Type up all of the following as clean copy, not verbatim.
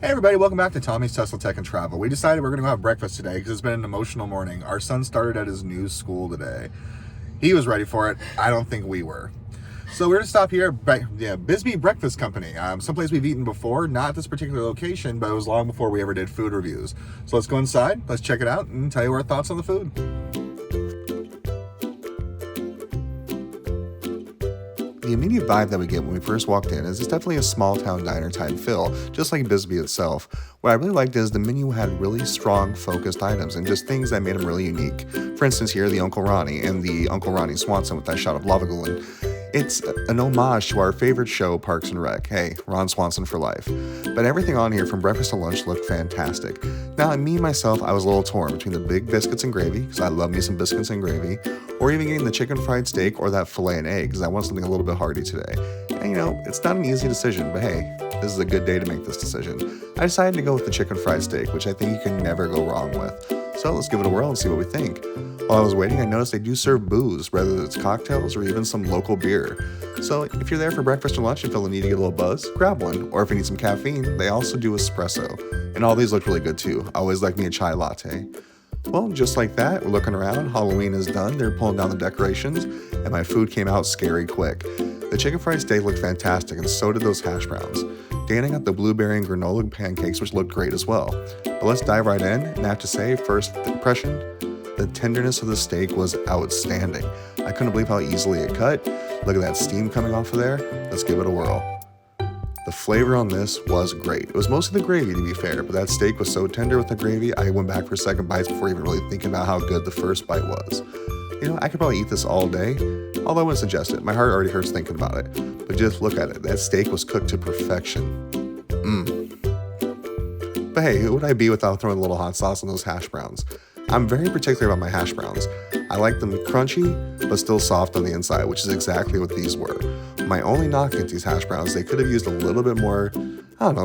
Hey everybody, welcome back to Tommy's Tesla Tech and Travel. We decided we're going to go have breakfast today because it's been an emotional morning. Our son started at his new school today. He was ready for it. I don't think we were. So we're going to stop here at Bisbee Breakfast Company. Someplace we've eaten before, not this particular location, but it was long before we ever did food reviews. So let's go inside, let's check it out, and tell you our thoughts on the food. The immediate vibe that we get when we first walked in is it's definitely a small town diner type feel, just like Bisbee itself. What I really liked is the menu had really strong focused items and just things that made them really unique. For instance here, the Uncle Ronnie and the Uncle Ronnie Swanson with that shot of lava glue. It's an homage to our favorite show, Parks and Rec. Hey, Ron Swanson for life. But everything on here from breakfast to lunch looked fantastic. Now, me, myself, I was a little torn between the big biscuits and gravy, because I love me some biscuits and gravy, or even getting the chicken fried steak or that filet and egg, because I want something a little bit hearty today. And it's not an easy decision, but hey, this is a good day to make this decision. I decided to go with the chicken fried steak, which I think you can never go wrong with. So let's give it a whirl and see what we think. While I was waiting, I noticed they do serve booze, whether it's cocktails or even some local beer. So if you're there for breakfast or lunch and feel the need to get a little buzz, grab one. Or if you need some caffeine, they also do espresso. And all these look really good too. I always like me a chai latte. Well, just like that, we're looking around, Halloween is done, they're pulling down the decorations, and my food came out scary quick. The chicken fried steak looked fantastic, and so did those hash browns. Dana got the blueberry and granola pancakes, which looked great as well. But let's dive right in, and I have to say, first impression, the tenderness of the steak was outstanding. I couldn't believe how easily it cut. Look at that steam coming off of there. Let's give it a whirl. The flavor on this was great. It was mostly the gravy, to be fair, but that steak was so tender with the gravy, I went back for second bites before even really thinking about how good the first bite was. I could probably eat this all day, although I wouldn't suggest it. My heart already hurts thinking about it. But just look at it. That steak was cooked to perfection. But hey, who would I be without throwing a little hot sauce on those hash browns? I'm very particular about my hash browns. I like them crunchy, but still soft on the inside, which is exactly what these were. My only knock at these hash browns, they could have used a little bit more,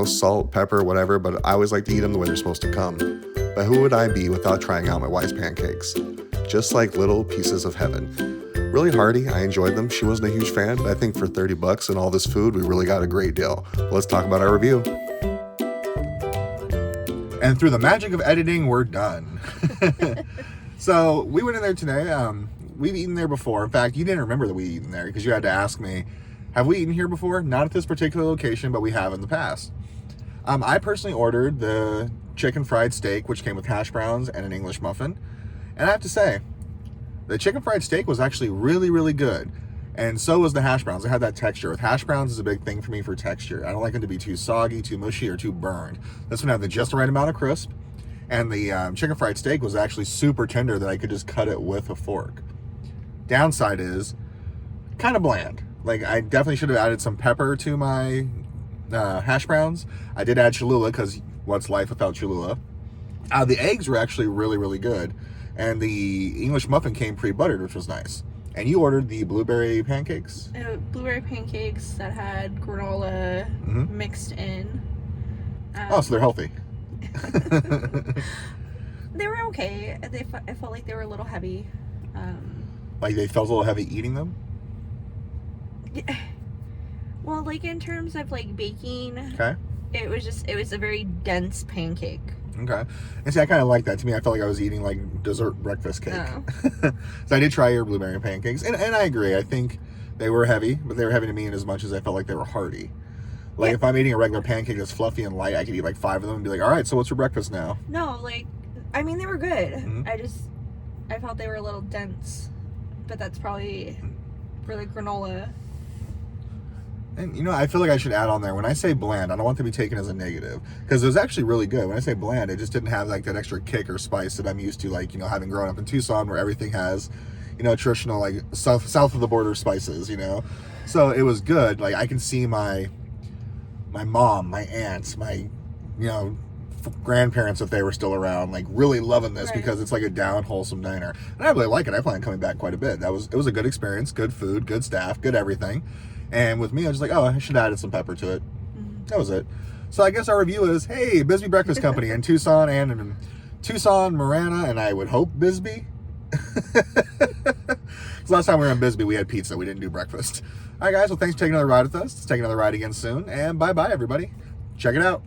salt, pepper, whatever, but I always like to eat them the way they're supposed to come. But who would I be without trying out my wife's pancakes? Just like little pieces of heaven. Really hearty, I enjoyed them. She wasn't a huge fan, but I think for $30 and all this food, we really got a great deal. Let's talk about our review. And through the magic of editing, we're done. So we went in there today. We've eaten there before. In fact, you didn't remember that we eaten there because you had to ask me, have we eaten here before? Not at this particular location, but we have in the past. I personally ordered the chicken fried steak, which came with hash browns and an English muffin. And I have to say, the chicken fried steak was actually really, really good. And so was the hash browns. It had that texture. With hash browns is a big thing for me for texture. I don't like them to be too soggy, too mushy, or too burned. This one had the just the right amount of crisp. And the chicken fried steak was actually super tender that I could just cut it with a fork. Downside is kind of bland. Like, I definitely should have added some pepper to my hash browns. I did add Cholula because what's life without Cholula? The eggs were actually really, really good. And the English muffin came pre-buttered, which was nice. And you ordered the blueberry pancakes? Blueberry pancakes that had granola mixed in. So they're healthy. They were okay. I felt like they were a little heavy. Like they felt a little heavy eating them? Yeah. Well, like in terms of like baking, okay. It was a very dense pancake. Okay. And see, I kind of like that. To me, I felt like I was eating like dessert breakfast cake. Oh. So I did try your blueberry pancakes. And I agree. I think they were heavy, but they were heavy to me in as much as I felt like they were hearty. Like if I'm eating a regular pancake that's fluffy and light, I could eat like 5 of them and be like, all right, so what's for breakfast now? No, I mean, they were good. I felt they were a little dense, but that's probably for the granola. And I feel like I should add on there, when I say bland, I don't want to be taken as a negative, because it was actually really good. When I say bland, it just didn't have like that extra kick or spice that I'm used to, like, having grown up in Tucson where everything has, traditional like south of the border spices, So it was good. Like I can see my mom, my aunts, my, grandparents, if they were still around, like really loving this because it's like a down wholesome diner. And I really like it. I plan on coming back quite a bit. It was a good experience, good food, good staff, good everything. And with me, I was just like, I should have added some pepper to it. That was it. So I guess our review is, hey, Bisbee Breakfast Company in Tucson and in Tucson, Marana, and I would hope Bisbee. Because last time we were in Bisbee, we had pizza. We didn't do breakfast. All right, guys. Well, thanks for taking another ride with us. Let's take another ride again soon. And bye-bye, everybody. Check it out.